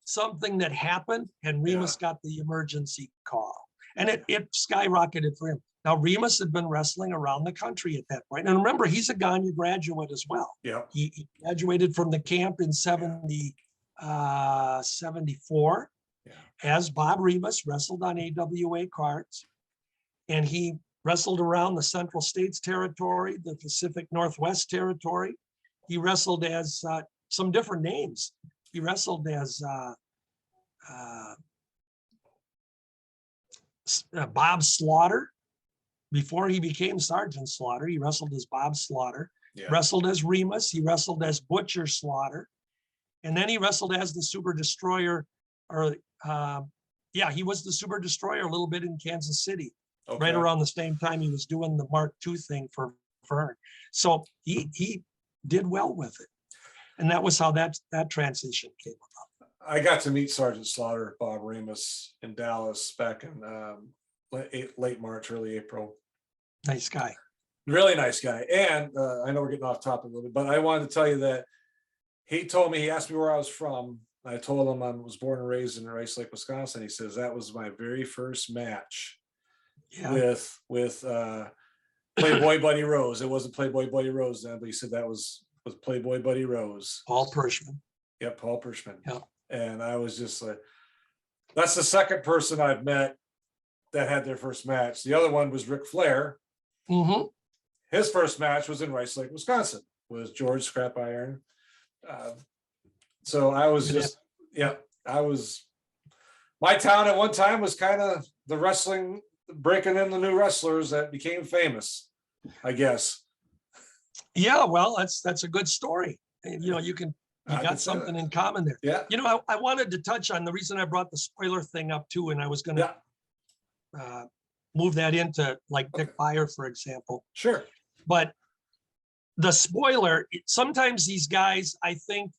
S2: something that happened, and Remus got the emergency call. And it skyrocketed for him. Now, Remus had been wrestling around the country at that point. And remember, he's a Gagne graduate as well.
S1: Yeah.
S2: He graduated from the camp in 74 as Bob Remus, wrestled on AWA cards. And he wrestled around the Central States Territory, the Pacific Northwest Territory. He wrestled as some different names. He wrestled as Bob Slaughter. Before he became Sergeant Slaughter, he wrestled as Bob Slaughter, wrestled as Remus, he wrestled as Butcher Slaughter, and then he wrestled as the Super Destroyer, he was the Super Destroyer a little bit in Kansas City, right around the same time he was doing the Mark II thing for Vern. So he did well with it. And that was how that transition came about.
S1: I got to meet Sergeant Slaughter, Bob Remus, in Dallas back in late March, early April.
S2: Nice guy.
S1: Really nice guy. And I know we're getting off topic a little bit, but I wanted to tell you that he asked me where I was from. I told him I was born and raised in Rice Lake, Wisconsin. He says that was my very first match with Playboy Buddy Rose. It wasn't Playboy Buddy Rose then, but he said that was Playboy Buddy Rose.
S2: Paul Pershman.
S1: Yep, Paul Pershman.
S2: Yep.
S1: And I was just like, that's the second person I've met that had their first match. The other one was Ric Flair.
S2: Mm-hmm.
S1: His first match was in Rice Lake, Wisconsin, was George Scrap Iron. So I was just, my town at one time was kind of the wrestling, breaking in the new wrestlers that became famous, I guess.
S2: Yeah, well, that's a good story. You got something in common there.
S1: Yeah.
S2: I wanted to touch on the reason I brought the spoiler thing up too, and I was going to move that into like Dick Beyer, for example.
S1: Sure.
S2: But the spoiler, sometimes these guys, I think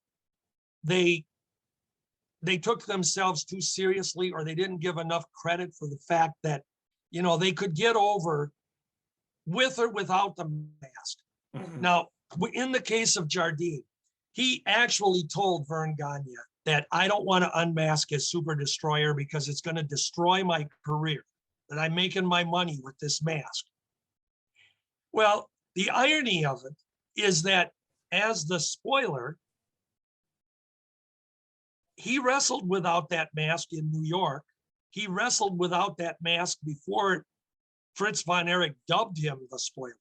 S2: they took themselves too seriously, or they didn't give enough credit for the fact that, you know, they could get over with or without the mask.
S1: Mhm.
S2: Now, in the case of Jardine, he actually told Vern Gagne that I don't want to unmask his Super Destroyer because it's going to destroy my career, that I'm making my money with this mask. Well, the irony of it is that as the spoiler, he wrestled without that mask in New York. He wrestled without that mask before Fritz von Erich dubbed him the spoiler.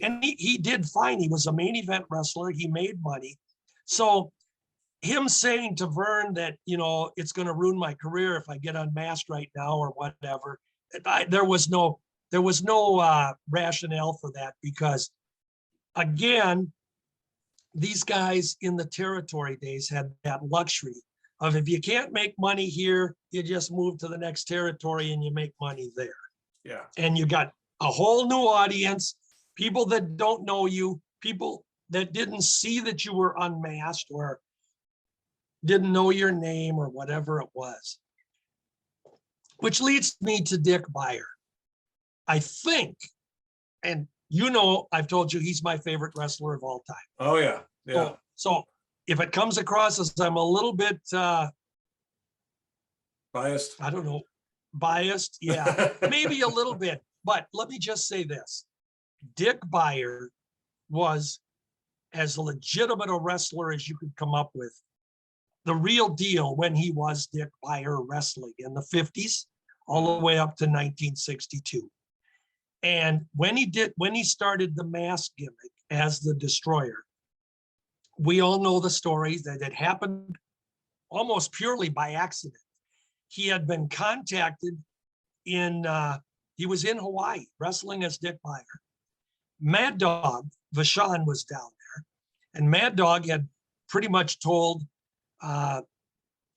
S2: And he did fine. He was a main event wrestler. He made money. So him saying to Vern that, you know, it's going to ruin my career if I get unmasked right now or whatever, there was no rationale for that, because again, these guys in the territory days had that luxury of, if you can't make money here, you just move to the next territory and you make money there.
S1: Yeah.
S2: And you got a whole new audience, people that don't know you, people that didn't see that you were unmasked or didn't know your name or whatever it was. Which leads me to Dick Beyer. I think, and you know, I've told you he's my favorite wrestler of all time.
S1: Oh yeah. Yeah.
S2: So if it comes across as I'm a little bit,
S1: Biased.
S2: I don't know, biased, yeah, maybe a little bit. But let me just say this. Dick Beyer was as legitimate a wrestler as you could come up with. The real deal when he was Dick Beyer wrestling in the 50s, all the way up to 1962. And when he started the mask gimmick as the Destroyer, we all know the story that it happened almost purely by accident. He had been contacted he was in Hawaii wrestling as Dick Beyer. Mad Dog Vachon was down there, and Mad Dog had pretty much told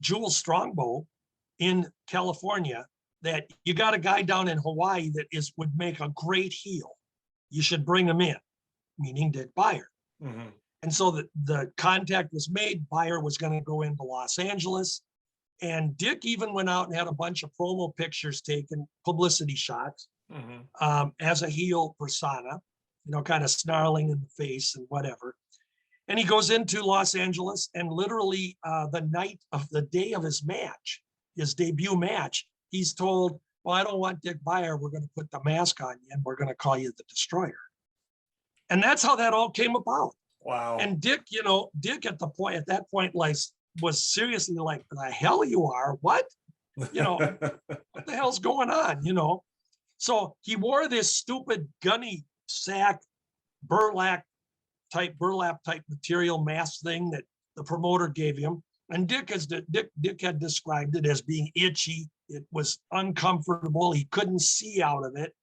S2: Jules Strongbow in California that you got a guy down in Hawaii that would make a great heel. You should bring him in, meaning Dick Beyer.
S1: Mhm.
S2: And so the contact was made. Beyer was going to go into Los Angeles. And Dick even went out and had a bunch of promo pictures taken, publicity shots, as a heel persona, you know, kind of snarling in the face and whatever. And he goes into Los Angeles, and literally the night of the day of his match, his debut match, he's told, well, I don't want Dick Beyer. We're going to put the mask on you and we're going to call you the Destroyer. And that's how that all came about.
S1: Wow.
S2: And Dick, you know, at that point, like, was seriously like, the hell you are, what? You know, what the hell's going on, you know? So he wore this stupid gunny sack burlap type material mask thing that the promoter gave him. And Dick had described it as being itchy. It was uncomfortable. He couldn't see out of it.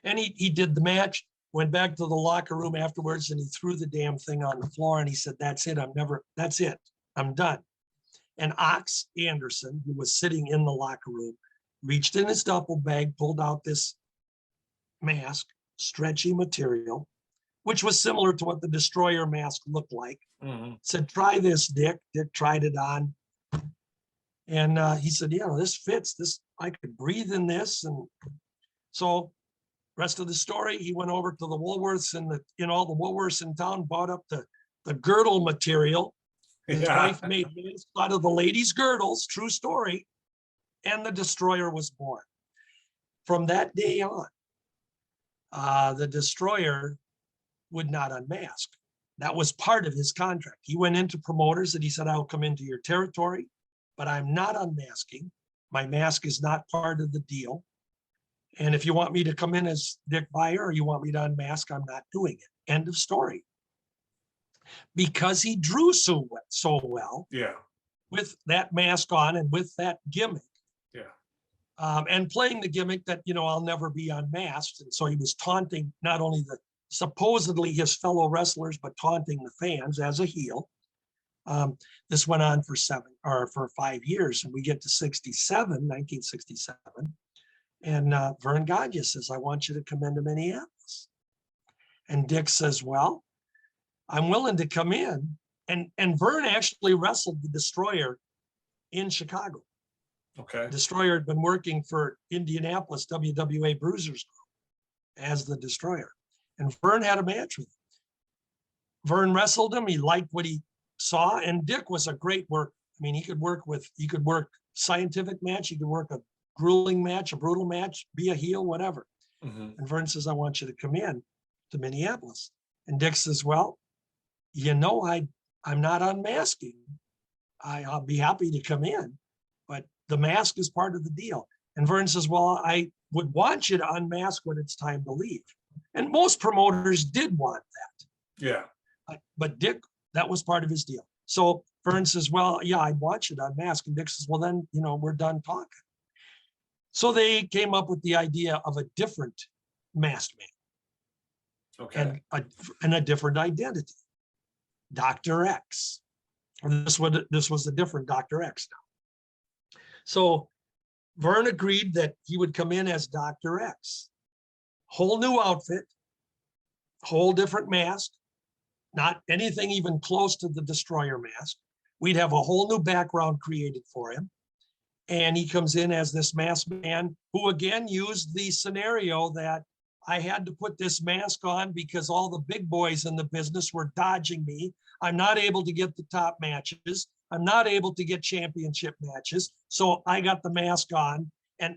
S2: And he did the match, went back to the locker room afterwards, and he threw the damn thing on the floor and he said, that's it. I'm done. And Ox Anderson, who was sitting in the locker room, reached in his duffel bag, pulled out this mask, stretchy material, which was similar to what the Destroyer mask looked like. Said, try this, Dick. Dick tried it on. And he said, yeah, this fits. I could breathe in this. And so rest of the story, he went over to the Woolworths and all the Woolworths in town, bought up the girdle material. His wife made masks out of the ladies' girdles, true story. And the Destroyer was born. From that day on, the Destroyer would not unmask. That was part of his contract. He went into promoters and he said, I'll come into your territory, but I'm not unmasking. My mask is not part of the deal. And if you want me to come in as Dick Beyer or you want me to unmask, I'm not doing it. End of story. Because he drew so well,
S1: Yeah.
S2: with that mask on and with that gimmick.
S1: Yeah.
S2: And playing the gimmick that, you know, I'll never be unmasked. And so he was taunting not only supposedly his fellow wrestlers, but taunting the fans as a heel. This went on for 5 years, and we get to 1967, and Vern Gagne says, I want you to come into Minneapolis. And Dick says, well, I'm willing to come in. And Vern actually wrestled the Destroyer in Chicago.
S1: Okay.
S2: Destroyer had been working for Indianapolis WWA Bruisers Group as the Destroyer. And Vern had a match with him. Vern wrestled him. He liked what he saw. And Dick was a great worker. I mean, he could work scientific match. He could work a grueling match, a brutal match, be a heel, whatever.
S1: Mhm.
S2: And Vern says, I want you to come in to Minneapolis. And Dick says, well, you know, I'm not unmasking. I'll be happy to come in, but the mask is part of the deal. And Vern says, well, I would want you to unmask when it's time to leave. And most promoters did want that.
S1: Yeah.
S2: But Dick, that was part of his deal. So Vern says, well, yeah, I want you to unmask. And Dick says, well, then, you know, we're done talking. So they came up with the idea of a different masked man.
S1: Okay.
S2: And a different identity. Dr. X. And this was a different Dr. X now. So Vern agreed that he would come in as Dr. X. Whole new outfit, whole different mask, not anything even close to the Destroyer mask. We'd have a whole new background created for him. And he comes in as this masked man who again used the scenario that I had to put this mask on because all the big boys in the business were dodging me. I'm not able to get the top matches. I'm not able to get championship matches. So I got the mask on, and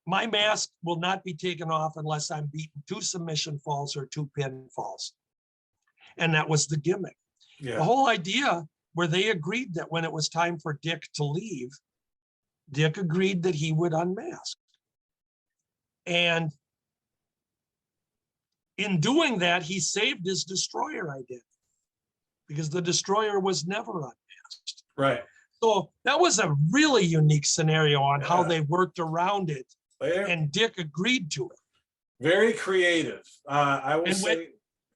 S2: my mask will not be taken off unless I'm beaten 2 submission falls or 2 pin falls. And that was the gimmick.
S1: Yeah.
S2: The whole idea where they agreed that when it was time for Dick to leave, Dick agreed that he would unmask. And in doing that, he saved his Destroyer identity because the Destroyer was never unmasked.
S1: Right.
S2: So that was a really unique scenario on how they worked around it. And Dick agreed to it.
S1: Very creative. I will say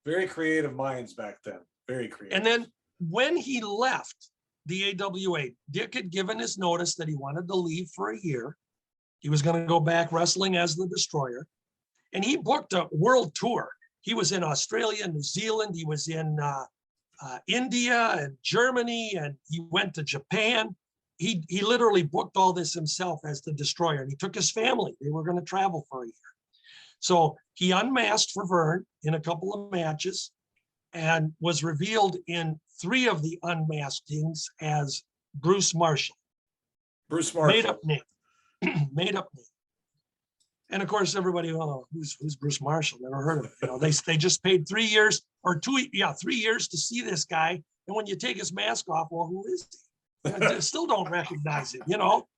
S1: very creative minds back then. Very creative.
S2: And then when he left the AWA, Dick had given his notice that he wanted to leave for a year. He was going to go back wrestling as the Destroyer. And he booked a world tour. He was in Australia, New Zealand. He was in India and Germany, and he went to Japan. He literally booked all this himself as the Destroyer, and he took his family. They were going to travel for a year. So he unmasked for Vern in a couple of matches and was revealed in 3 of the unmaskings as Bruce Marshall.
S1: Bruce Marshall.
S2: Made up name. Made up name. And of course, everybody, oh, who's Bruce Marshall? Never heard of him. You know, they just paid 3 years or 3 years to see this guy. And when you take his mask off, well, who is he? I still don't recognize him, you know.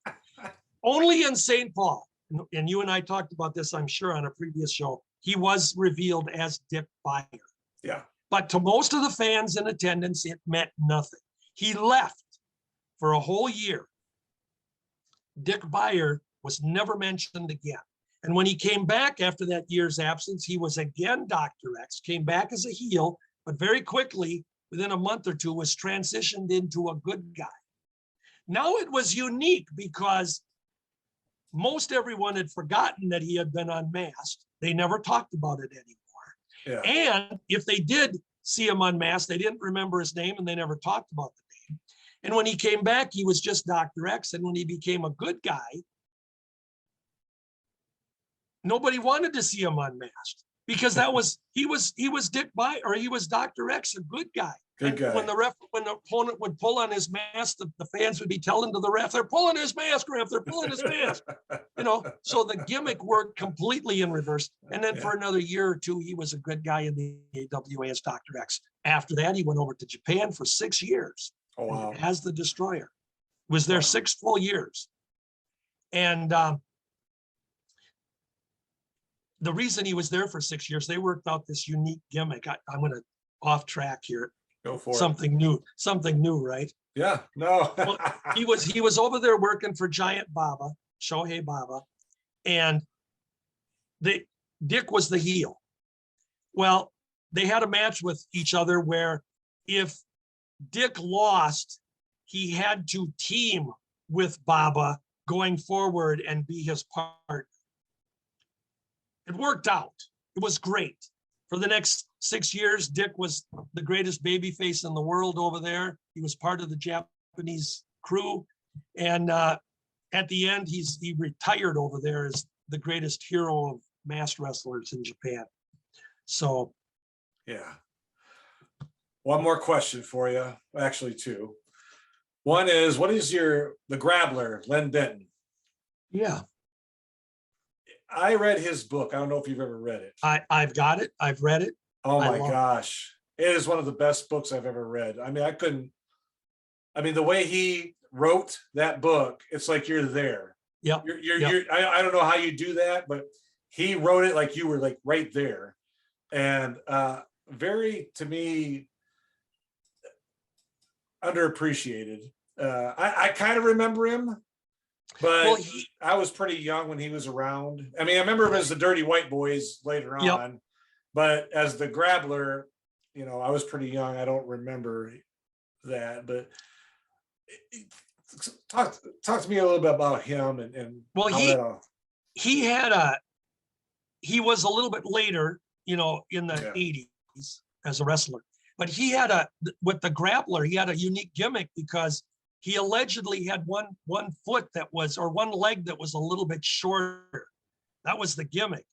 S2: Only in St. Paul, and you and I talked about this, I'm sure, on a previous show, he was revealed as Dick Beyer.
S1: Yeah.
S2: But to most of the fans in attendance, it meant nothing. He left for a whole year. Dick Beyer was never mentioned again. And when he came back after that year's absence, he was again Dr. X, came back as a heel, but very quickly, within a month or 2, was transitioned into a good guy. Now it was unique because most everyone had forgotten that he had been unmasked. They never talked about it anymore.
S1: Yeah.
S2: And if they did see him unmasked, they didn't remember his name and they never talked about the name. And when he came back, he was just Dr. X. And when he became a good guy, nobody wanted to see him unmasked because he was Dick Beyer, or he was Dr. X, a good guy.
S1: Good guy.
S2: When the opponent would pull on his mask, the fans would be telling to the ref, "They're pulling his mask, ref. They're pulling his mask." You know, so the gimmick worked completely in reverse. And then for another year or 2, he was a good guy in the AWA as Dr. X. After that, he went over to Japan for 6 years.
S1: Oh, wow.
S2: As the Destroyer. Was there 6 full years. And the reason he was there for 6 years, they worked out this unique gimmick. I'm going to off track here.
S1: Go for
S2: something new, right?
S1: Yeah, no.
S2: Well, he was over there working for Giant Baba, Shohei Baba, and Dick was the heel. Well, they had a match with each other where if Dick lost, he had to team with Baba going forward and be his partner. It worked out. It was great. For the next 6 years, Dick was the greatest baby face in the world over there. He was part of the Japanese crew. And at the end, he retired over there as the greatest hero of masked wrestlers in Japan. So.
S1: Yeah. One more question for you. Actually, two. One is, what is the Grappler, Len Denton?
S2: Yeah.
S1: I read his book. I don't know if you've ever read it.
S2: I've got it. I've read it.
S1: Oh my gosh. It is one of the best books I've ever read. I mean, the way he wrote that book, it's like you're there.
S2: Yeah.
S1: I don't know how you do that, but he wrote it like you were like right there. And very, to me, underappreciated. I kind of remember him, but I was pretty young when he was around. I mean, I remember him as the Dirty White Boys later on, but as the Grappler, I was pretty young. I don't remember that, but talk to me a little bit about him and
S2: well, he was a little bit later, in the 80s as a wrestler, but with the Grappler, he had a unique gimmick because he allegedly had one foot or one leg that was a little bit shorter. That was the gimmick.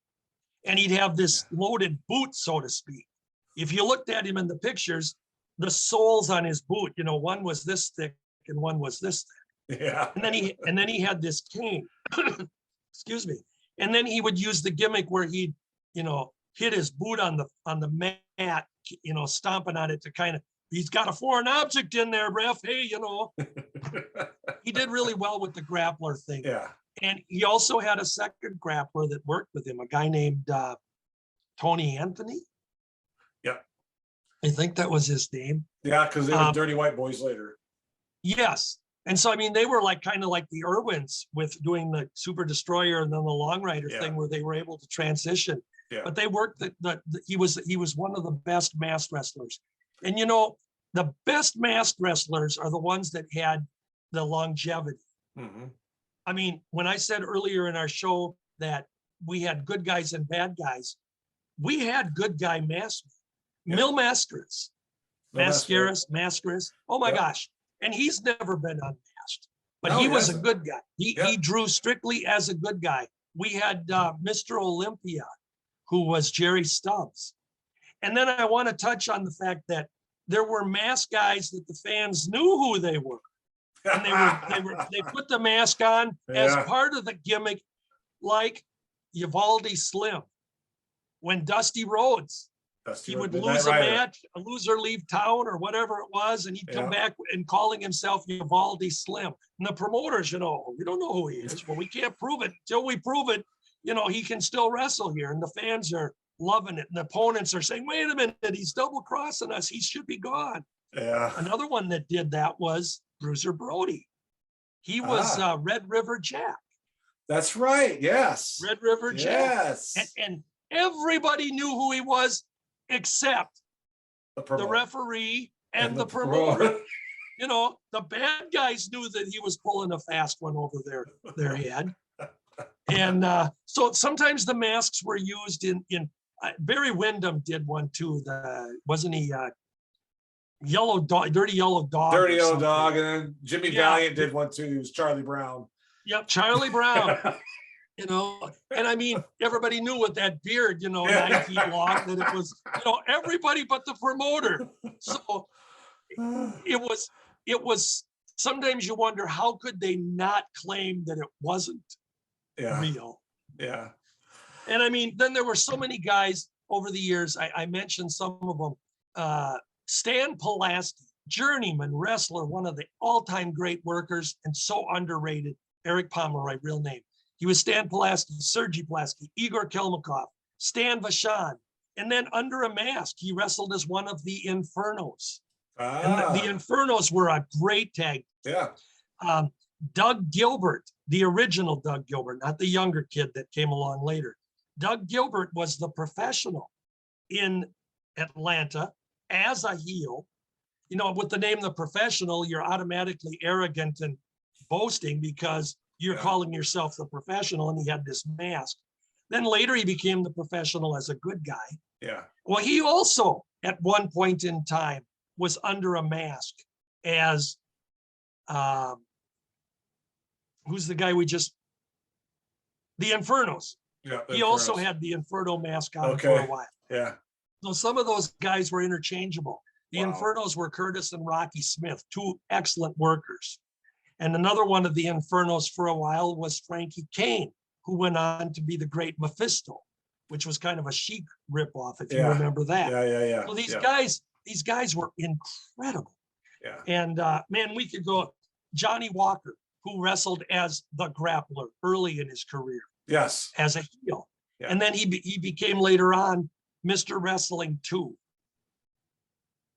S2: And he'd have this loaded boot, so to speak. If you looked at him in the pictures, the soles on his boot, one was this thick and one was this thick.
S1: Yeah.
S2: And then he had this cane. Excuse me. And then he would use the gimmick where he'd, hit his boot on the mat, stomping on it to kind of, he's got a foreign object in there, ref. Hey, he did really well with the Grappler thing.
S1: Yeah.
S2: And he also had a second Grappler that worked with him, a guy named Tony Anthony.
S1: Yeah.
S2: I think that was his name.
S1: Yeah, because they were Dirty White Boys later.
S2: Yes. And so, I mean, they were kind of like the Irwins with doing the Super Destroyer and then the Long Rider thing where they were able to transition.
S1: Yeah.
S2: But they worked, he was one of the best masked wrestlers. And, the best masked wrestlers are the ones that had the longevity.
S1: Mm-hmm.
S2: I mean, when I said earlier in our show that we had good guys and bad guys, we had good guy masked. Mil Mascaras. Mascaras. Oh my gosh. And he's never been unmasked, but he was a good guy. He drew strictly as a good guy. We had Mr. Olympia, who was Jerry Stubbs. And then I want to touch on the fact that there were masked guys that the fans knew who they were. And they put the mask on as part of the gimmick, like Uvalde Slim. When Dusty Rhodes, he would lose a match, a loser leave town or whatever it was, and he'd come back and calling himself Uvalde Slim. And the promoters, we don't know who he is, but we can't prove it. Until we prove it, he can still wrestle here. And the fans are loving it. And the opponents are saying, wait a minute, he's double crossing us. He should be gone.
S1: Yeah.
S2: Another one that did that was Bruiser Brody. He was Red River Jack.
S1: That's right. Yes.
S2: Red River Jack.
S1: Yes.
S2: And everybody knew who he was except the referee and the promoter. The bad guys knew that he was pulling a fast one over their head. And so sometimes the masks were used in Barry Windham did one too. Wasn't he Yellow Dog, Dirty Yellow Dog?
S1: Dirty Yellow Dog, and then Jimmy Valiant did one too. He was Charlie Brown.
S2: Yep, Charlie Brown. And I mean, everybody knew with that beard, 9 feet long, that it was, everybody but the promoter. So it was, sometimes you wonder, how could they not claim that it wasn't real?
S1: Yeah.
S2: And I mean, then there were so many guys over the years. I mentioned some of them. Stan Pulaski, journeyman wrestler, one of the all-time great workers and so underrated. Eric Pomeroy, real name. He was Stan Pulaski, Sergei Pulaski, Igor Kelmakov, Stan Vachon. And then under a mask, he wrestled as one of the Infernos. And the Infernos were a great tag.
S1: Yeah.
S2: Doug Gilbert, the original Doug Gilbert, not the younger kid that came along later. Doug Gilbert was the professional in Atlanta as a heel. With the name The Professional, you're automatically arrogant and boasting because you're calling yourself the professional, and he had this mask. Then later he became the professional as a good guy.
S1: Yeah.
S2: Well, he also, at one point in time, was under a mask as, who's the guy the Infernos.
S1: Yeah.
S2: He also
S1: Infernos.
S2: had the Inferno mask on for a
S1: Okay.
S2: while.
S1: Yeah.
S2: So some of those guys were interchangeable. The
S1: Wow.
S2: Infernos were Curtis and Rocky Smith, two excellent workers. And another one of the Infernos for a while was Frankie Kane, who went on to be the great Mephisto, which was kind of a Chic ripoff, if you
S1: Yeah.
S2: remember that.
S1: Yeah.
S2: So these
S1: Yeah.
S2: guys were incredible.
S1: Yeah.
S2: And man, we could go Johnny Walker, who wrestled as the Grappler early in his career
S1: Yes.
S2: as a heel.
S1: Yeah.
S2: And then he became later on Mr. Wrestling 2.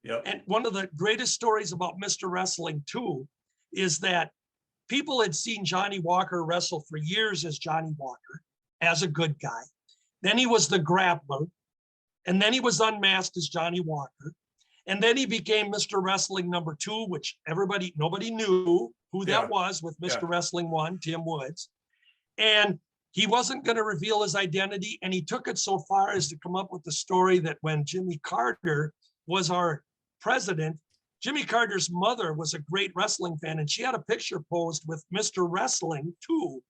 S1: Yep.
S2: And one of the greatest stories about Mr. Wrestling 2 is that people had seen Johnny Walker wrestle for years as Johnny Walker, as a good guy. Then he was the Grappler, and then he was unmasked as Johnny Walker. And then he became Mr. Wrestling number 2, which nobody knew who that was with Mr. Wrestling 1, Tim Woods. And he wasn't going to reveal his identity. And he took it so far as to come up with the story that when Jimmy Carter was our president, Jimmy Carter's mother was a great wrestling fan, and she had a picture posed with Mr. Wrestling 2.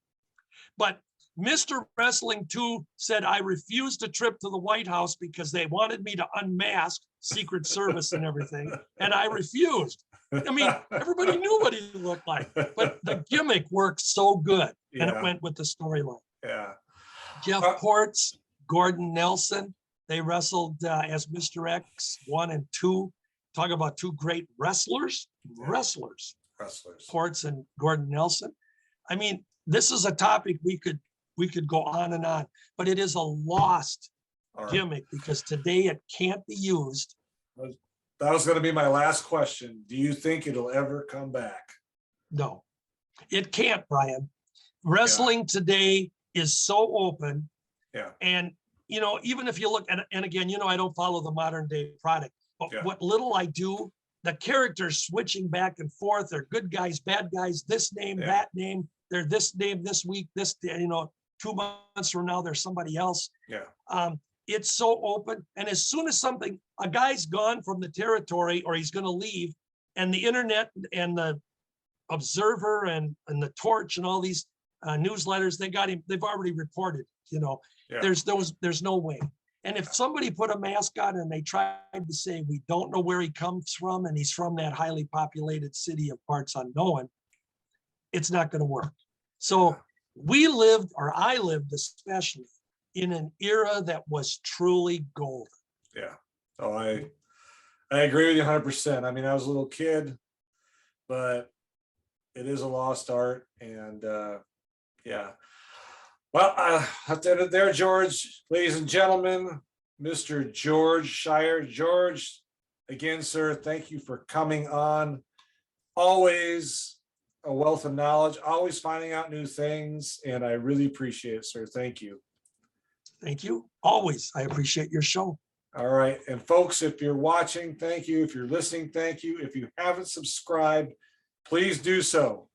S2: But Mr. Wrestling 2 said, I refused a trip to the White House because they wanted me to unmask Secret Service and everything. And I refused. I mean, everybody knew what he looked like, but the gimmick worked so good. And it went with the storyline.
S1: Yeah.
S2: Jeff Ports, Gordon Nelson, they wrestled as Mr. X 1 and 2. Talk about two great wrestlers. Ports and Gordon Nelson. I mean, this is a topic we could go on and on, but it is a lost gimmick because today it can't be used.
S1: That was going to be my last question. Do you think it'll ever come back?
S2: No, it can't, Brian. Wrestling today is so open.
S1: Yeah.
S2: And, even if you look at, and again, I don't follow the modern day product, but what little I do, the characters switching back and forth, they're good guys, bad guys, this name, that name, they're this name this week, 2 months from now, there's somebody else.
S1: Yeah.
S2: It's so open. And as soon as a guy's gone from the territory or he's going to leave, and the internet and the Observer and the Torch and all these newsletters, they've already reported, there's no way. And if somebody put a mask on and they tried to say, we don't know where he comes from, and he's from that highly populated city of parts unknown, it's not going to work. So I lived especially in an era that was truly golden.
S1: Yeah. Oh, I agree with you 100%. I mean, I was a little kid, but it is a lost art. And well, I have to end it there, George. Ladies and gentlemen, Mr. George Schire. George, again, sir, thank you for coming on. Always a wealth of knowledge, always finding out new things, and I really appreciate it, sir. Thank you.
S2: Thank you. Always. I appreciate your show.
S1: All right. And folks, if you're watching, thank you. If you're listening, thank you. If you haven't subscribed, please do so.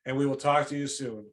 S1: And we will talk to you soon.